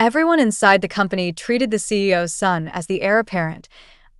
Everyone inside the company treated the CEO's son as the heir apparent,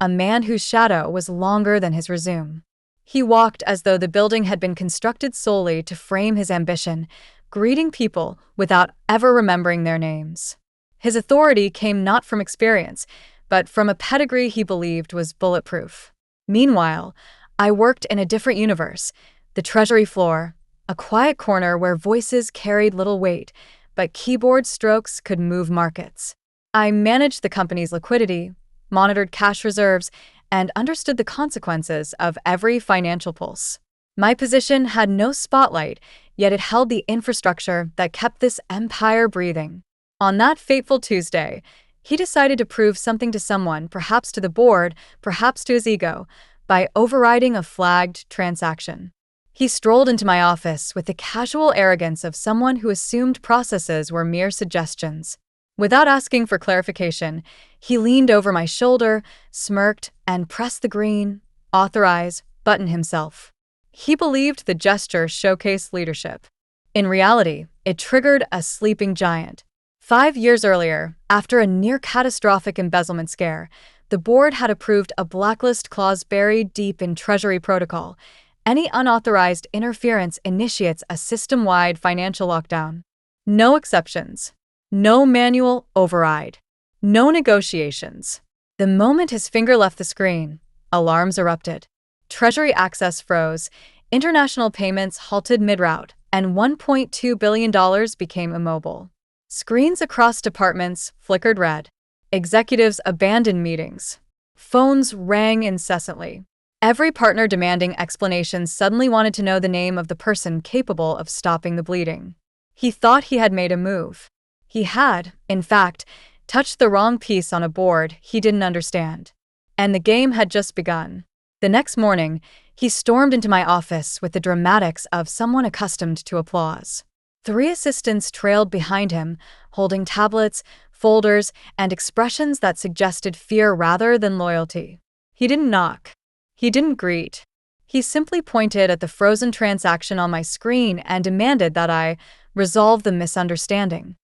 a man whose shadow was longer than his resume. He walked as though the building had been constructed solely to frame his ambition, greeting people without ever remembering their names. His authority came not from experience, but from a pedigree he believed was bulletproof. Meanwhile, I worked in a different universe, the Treasury floor, a quiet corner where voices carried little weight, but keyboard strokes could move markets. I managed the company's liquidity, monitored cash reserves, and understood the consequences of every financial pulse. My position had no spotlight, yet it held the infrastructure that kept this empire breathing. On that fateful Tuesday, he decided to prove something to someone, perhaps to the board, perhaps to his ego, by overriding a flagged transaction. He strolled into my office with the casual arrogance of someone who assumed processes were mere suggestions. Without asking for clarification, he leaned over my shoulder, smirked, and pressed the green "Authorize" button himself. He believed the gesture showcased leadership. In reality, it triggered a sleeping giant. 5 years earlier, after a near-catastrophic embezzlement scare, the board had approved a blacklist clause buried deep in Treasury protocol. Any unauthorized interference initiates a system-wide financial lockdown. No exceptions. No manual override. No negotiations. The moment his finger left the screen, alarms erupted. Treasury access froze, international payments halted mid-route, and $1.2 billion became immobile. Screens across departments flickered red. Executives abandoned meetings. Phones rang incessantly. Every partner demanding explanations suddenly wanted to know the name of the person capable of stopping the bleeding. He thought he had made a move. He had, in fact, touched the wrong piece on a board he didn't understand. And the game had just begun. The next morning, he stormed into my office with the dramatics of someone accustomed to applause. 3 assistants trailed behind him, holding tablets, folders, and expressions that suggested fear rather than loyalty. He didn't knock. He didn't greet. He simply pointed at the frozen transaction on my screen and demanded that I resolve the misunderstanding.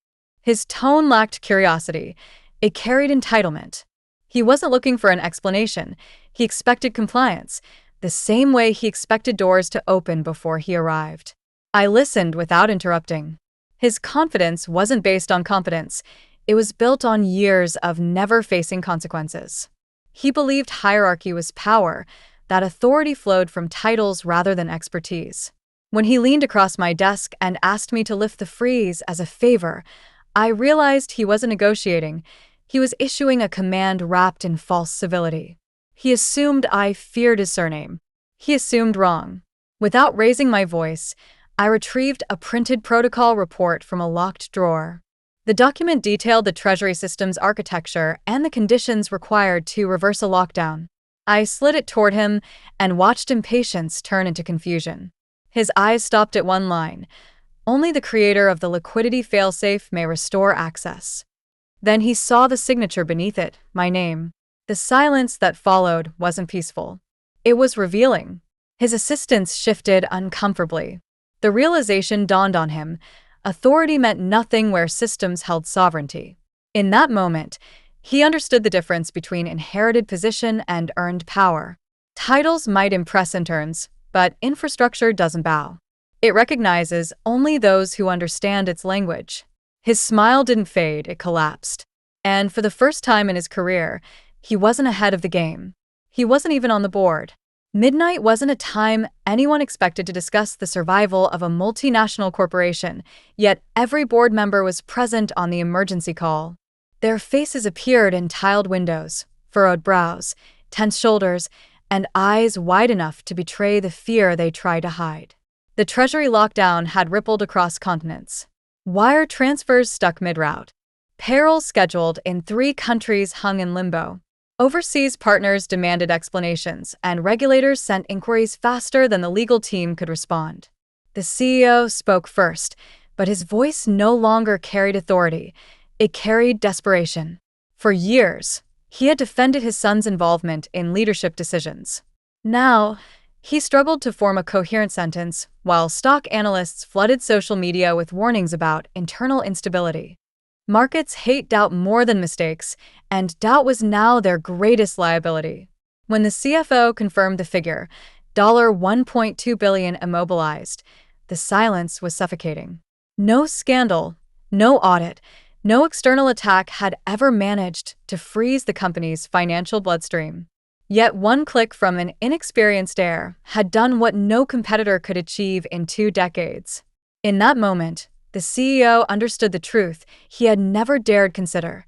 His tone lacked curiosity. It carried entitlement. He wasn't looking for an explanation. He expected compliance, the same way he expected doors to open before he arrived. I listened without interrupting. His confidence wasn't based on competence. It was built on years of never facing consequences. He believed hierarchy was power, that authority flowed from titles rather than expertise. When he leaned across my desk and asked me to lift the freeze as a favor, I realized he wasn't negotiating. He was issuing a command wrapped in false civility. He assumed I feared his surname. He assumed wrong. Without raising my voice, I retrieved a printed protocol report from a locked drawer. The document detailed the Treasury system's architecture and the conditions required to reverse a lockdown. I slid it toward him and watched impatience turn into confusion. His eyes stopped at one line: "Only the creator of the liquidity failsafe may restore access." Then he saw the signature beneath it, my name. The silence that followed wasn't peaceful. It was revealing. His assistants shifted uncomfortably. The realization dawned on him: authority meant nothing where systems held sovereignty. In that moment, he understood the difference between inherited position and earned power. Titles might impress interns, but infrastructure doesn't bow. It recognizes only those who understand its language. His smile didn't fade, it collapsed. And for the first time in his career, he wasn't ahead of the game. He wasn't even on the board. Midnight wasn't a time anyone expected to discuss the survival of a multinational corporation, yet every board member was present on the emergency call. Their faces appeared in tiled windows, furrowed brows, tense shoulders, and eyes wide enough to betray the fear they tried to hide. The Treasury lockdown had rippled across continents. Wire transfers stuck mid-route. Payrolls scheduled in 3 countries hung in limbo. Overseas partners demanded explanations, and regulators sent inquiries faster than the legal team could respond. The CEO spoke first, but his voice no longer carried authority. It carried desperation. For years, he had defended his son's involvement in leadership decisions. Now, he struggled to form a coherent sentence, while stock analysts flooded social media with warnings about internal instability. Markets hate doubt more than mistakes, and doubt was now their greatest liability. When the CFO confirmed the figure, $1.2 billion immobilized, the silence was suffocating. No scandal, no audit, no external attack had ever managed to freeze the company's financial bloodstream. Yet one click from an inexperienced heir had done what no competitor could achieve in 2 decades. In that moment, the CEO understood the truth he had never dared consider.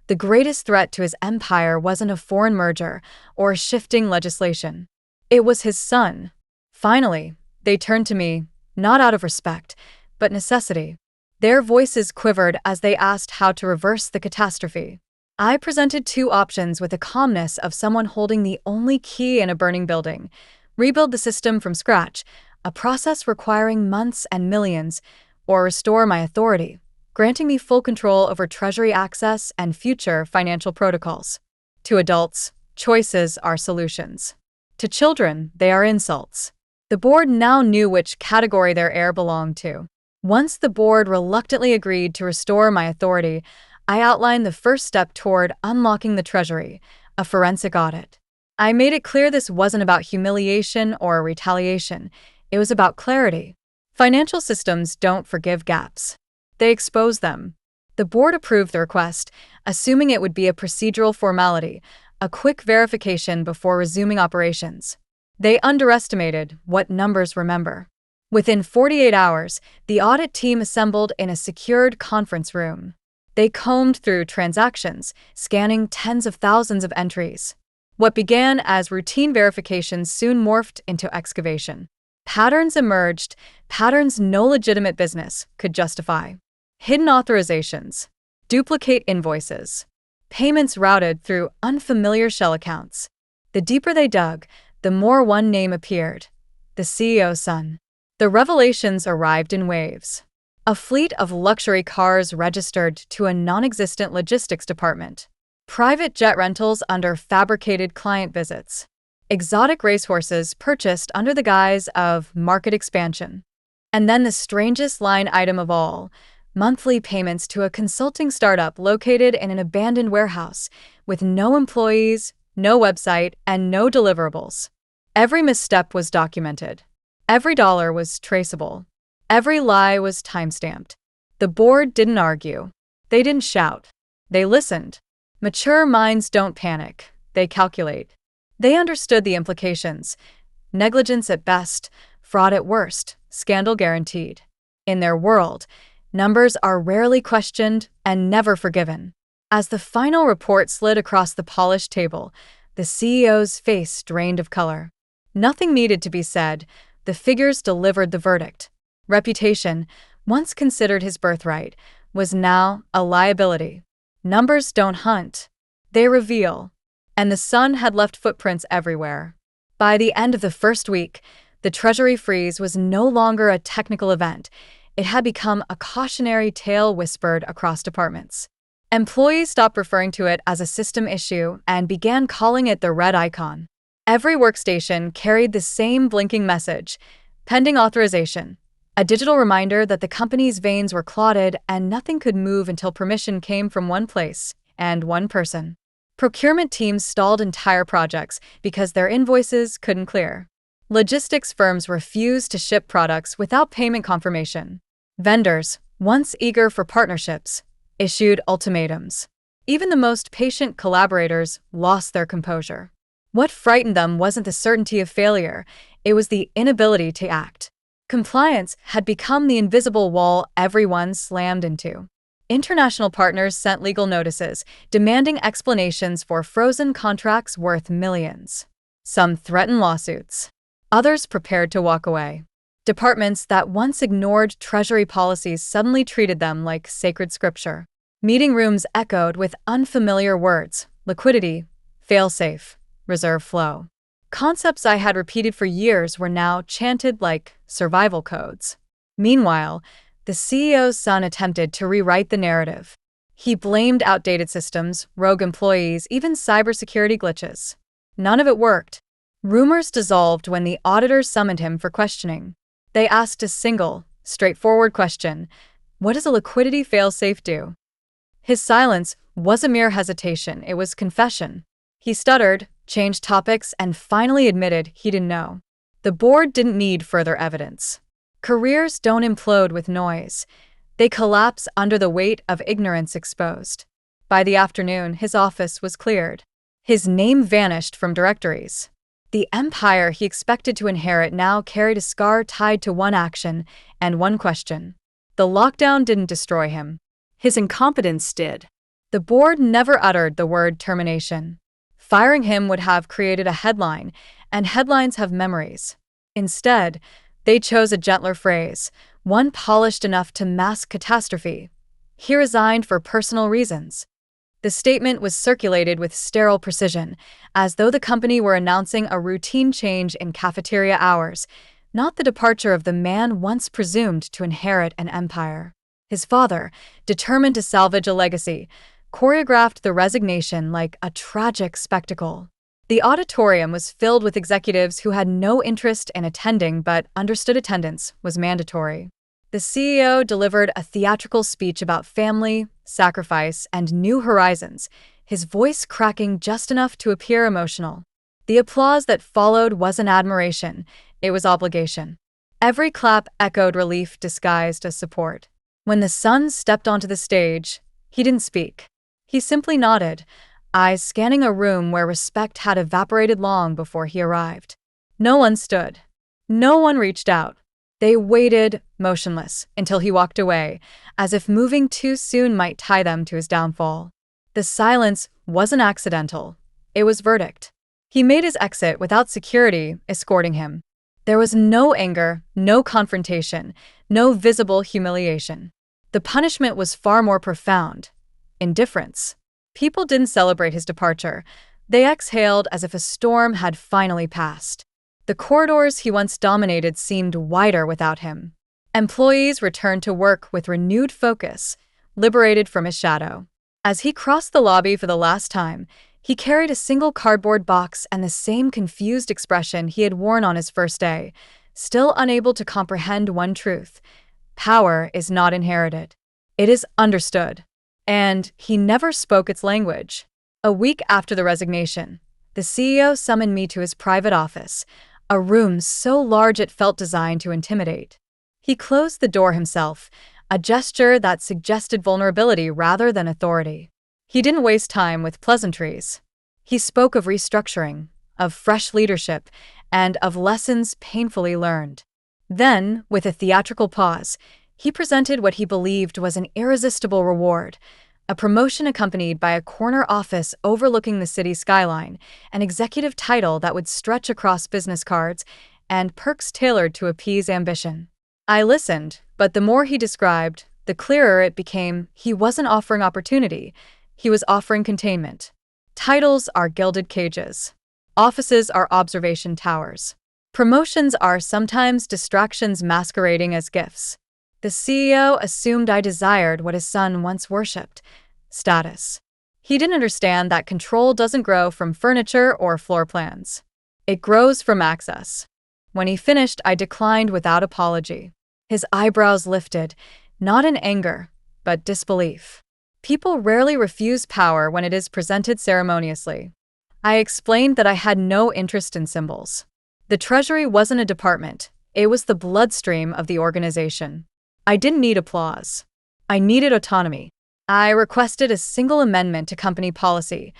The greatest threat to his empire wasn't a foreign merger or shifting legislation. It was his son. Finally, they turned to me, not out of respect, but necessity. Their voices quivered as they asked how to reverse the catastrophe. I presented 2 options with the calmness of someone holding the only key in a burning building. Rebuild the system from scratch, a process requiring months and millions, or restore my authority, granting me full control over Treasury access and future financial protocols. To adults, choices are solutions. To children, they are insults. The board now knew which category their heir belonged to. Once the board reluctantly agreed to restore my authority, I outlined the first step toward unlocking the Treasury, a forensic audit. I made it clear this wasn't about humiliation or retaliation. It was about clarity. Financial systems don't forgive gaps. They expose them. The board approved the request, assuming it would be a procedural formality, a quick verification before resuming operations. They underestimated what numbers remember. Within 48 hours, the audit team assembled in a secured conference room. They combed through transactions, scanning tens of thousands of entries. What began as routine verifications soon morphed into excavation. Patterns emerged, patterns no legitimate business could justify. Hidden authorizations, duplicate invoices, payments routed through unfamiliar shell accounts. The deeper they dug, the more one name appeared: the CEO's son. The revelations arrived in waves. A fleet of luxury cars registered to a non-existent logistics department. Private jet rentals under fabricated client visits. Exotic racehorses purchased under the guise of market expansion. And then the strangest line item of all, monthly payments to a consulting startup located in an abandoned warehouse with no employees, no website, and no deliverables. Every misstep was documented. Every dollar was traceable. Every lie was timestamped. The board didn't argue. They didn't shout. They listened. Mature minds don't panic. They calculate. They understood the implications. Negligence at best, fraud at worst, scandal guaranteed. In their world, numbers are rarely questioned and never forgiven. As the final report slid across the polished table, the CEO's face drained of color. Nothing needed to be said. The figures delivered the verdict. Reputation, once considered his birthright, was now a liability. Numbers don't hunt. They reveal. And the son had left footprints everywhere. By the end of the first week, the Treasury freeze was no longer a technical event. It had become a cautionary tale whispered across departments. Employees stopped referring to it as a system issue and began calling it the red icon. Every workstation carried the same blinking message: pending authorization. A digital reminder that the company's veins were clotted and nothing could move until permission came from one place and one person. Procurement teams stalled entire projects because their invoices couldn't clear. Logistics firms refused to ship products without payment confirmation. Vendors, once eager for partnerships, issued ultimatums. Even the most patient collaborators lost their composure. What frightened them wasn't the certainty of failure, it was the inability to act. Compliance had become the invisible wall everyone slammed into. International partners sent legal notices, demanding explanations for frozen contracts worth millions. Some threatened lawsuits. Others prepared to walk away. Departments that once ignored Treasury policies suddenly treated them like sacred scripture. Meeting rooms echoed with unfamiliar words: liquidity, fail-safe, reserve flow. Concepts I had repeated for years were now chanted like survival codes. Meanwhile, the CEO's son attempted to rewrite the narrative. He blamed outdated systems, rogue employees, even cybersecurity glitches. None of it worked. Rumors dissolved when the auditors summoned him for questioning. They asked a single, straightforward question: what does a liquidity fail-safe do? His silence was a mere hesitation, it was confession. He stuttered, changed topics, and finally admitted he didn't know. The board didn't need further evidence. Careers don't implode with noise. They collapse under the weight of ignorance exposed. By the afternoon, his office was cleared. His name vanished from directories. The empire he expected to inherit now carried a scar tied to one action and one question. The lockdown didn't destroy him. His incompetence did. The board never uttered the word termination. Firing him would have created a headline, and headlines have memories. Instead, they chose a gentler phrase, one polished enough to mask catastrophe. He resigned for personal reasons. The statement was circulated with sterile precision, as though the company were announcing a routine change in cafeteria hours, not the departure of the man once presumed to inherit an empire. His father, determined to salvage a legacy, choreographed the resignation like a tragic spectacle. The auditorium was filled with executives who had no interest in attending but understood attendance was mandatory. The CEO delivered a theatrical speech about family, sacrifice, and new horizons, his voice cracking just enough to appear emotional. The applause that followed wasn't admiration, it was obligation. Every clap echoed relief disguised as support. When the son stepped onto the stage, he didn't speak. He simply nodded, eyes scanning a room where respect had evaporated long before he arrived. No one stood. No one reached out. They waited, motionless, until he walked away, as if moving too soon might tie them to his downfall. The silence wasn't accidental. It was verdict. He made his exit without security escorting him. There was no anger, no confrontation, no visible humiliation. The punishment was far more profound. Indifference. People didn't celebrate his departure. They exhaled as if a storm had finally passed. The corridors he once dominated seemed wider without him. Employees returned to work with renewed focus, liberated from his shadow. As he crossed the lobby for the last time, he carried a single cardboard box and the same confused expression he had worn on his first day, still unable to comprehend one truth. Power is not inherited. It is understood. And he never spoke its language. A week after the resignation, the CEO summoned me to his private office, a room so large it felt designed to intimidate. He closed the door himself, a gesture that suggested vulnerability rather than authority. He didn't waste time with pleasantries. He spoke of restructuring, of fresh leadership, and of lessons painfully learned. Then, with a theatrical pause, he presented what he believed was an irresistible reward, a promotion accompanied by a corner office overlooking the city skyline, an executive title that would stretch across business cards, and perks tailored to appease ambition. I listened, but the more he described, the clearer it became he wasn't offering opportunity, he was offering containment. Titles are gilded cages. Offices are observation towers. Promotions are sometimes distractions masquerading as gifts. The CEO assumed I desired what his son once worshipped: status. He didn't understand that control doesn't grow from furniture or floor plans. It grows from access. When he finished, I declined without apology. His eyebrows lifted, not in anger, but disbelief. People rarely refuse power when it is presented ceremoniously. I explained that I had no interest in symbols. The Treasury wasn't a department, it was the bloodstream of the organization. I didn't need applause. I needed autonomy. I requested a single amendment to company policy,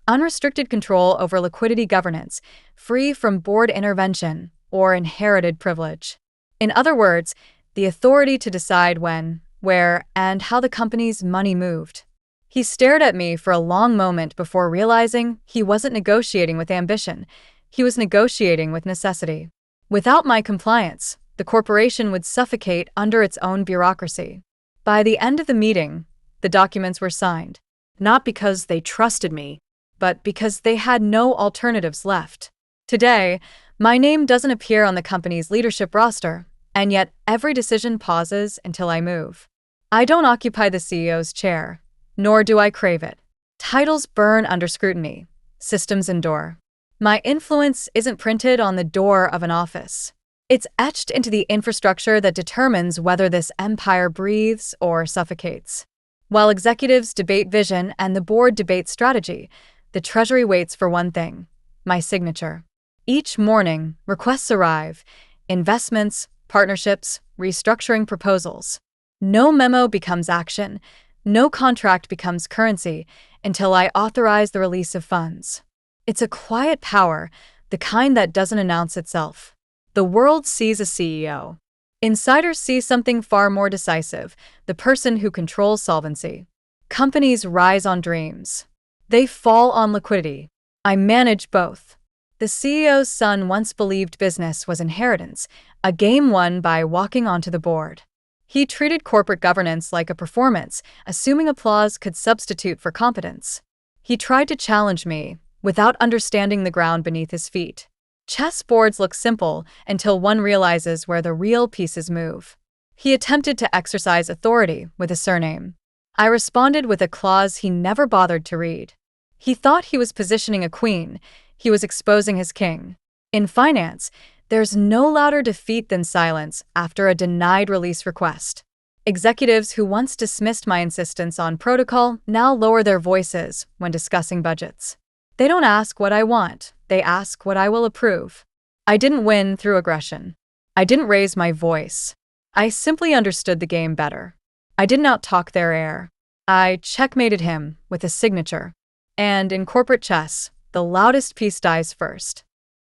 unrestricted control over liquidity governance, free from board intervention or inherited privilege. In other words, the authority to decide when, where, and how the company's money moved. He stared at me for a long moment before realizing he wasn't negotiating with ambition, he was negotiating with necessity. Without my compliance, the corporation would suffocate under its own bureaucracy. By the end of the meeting, the documents were signed, not because they trusted me, but because they had no alternatives left. Today, my name doesn't appear on the company's leadership roster, and yet every decision pauses until I move. I don't occupy the CEO's chair, nor do I crave it. Titles burn under scrutiny. Systems endure. My influence isn't printed on the door of an office. It's etched into the infrastructure that determines whether this empire breathes or suffocates. While executives debate vision and the board debates strategy, the Treasury waits for one thing: my signature. Each morning, requests arrive: investments, partnerships, restructuring proposals. No memo becomes action, no contract becomes currency until I authorize the release of funds. It's a quiet power, the kind that doesn't announce itself. The world sees a CEO. Insiders see something far more decisive: the person who controls solvency. Companies rise on dreams. They fall on liquidity. I manage both. The CEO's son once believed business was inheritance, a game won by walking onto the board. He treated corporate governance like a performance, assuming applause could substitute for competence. He tried to challenge me, without understanding the ground beneath his feet. Chess boards look simple until one realizes where the real pieces move. He attempted to exercise authority with a surname. I responded with a clause he never bothered to read. He thought he was positioning a queen. He was exposing his king. In finance, there's no louder defeat than silence after a denied release request. Executives who once dismissed my insistence on protocol now lower their voices when discussing budgets. They don't ask what I want, they ask what I will approve. I didn't win through aggression. I didn't raise my voice. I simply understood the game better. I didn't out-talk their heir. I checkmated him with a signature. And in corporate chess, the loudest piece dies first.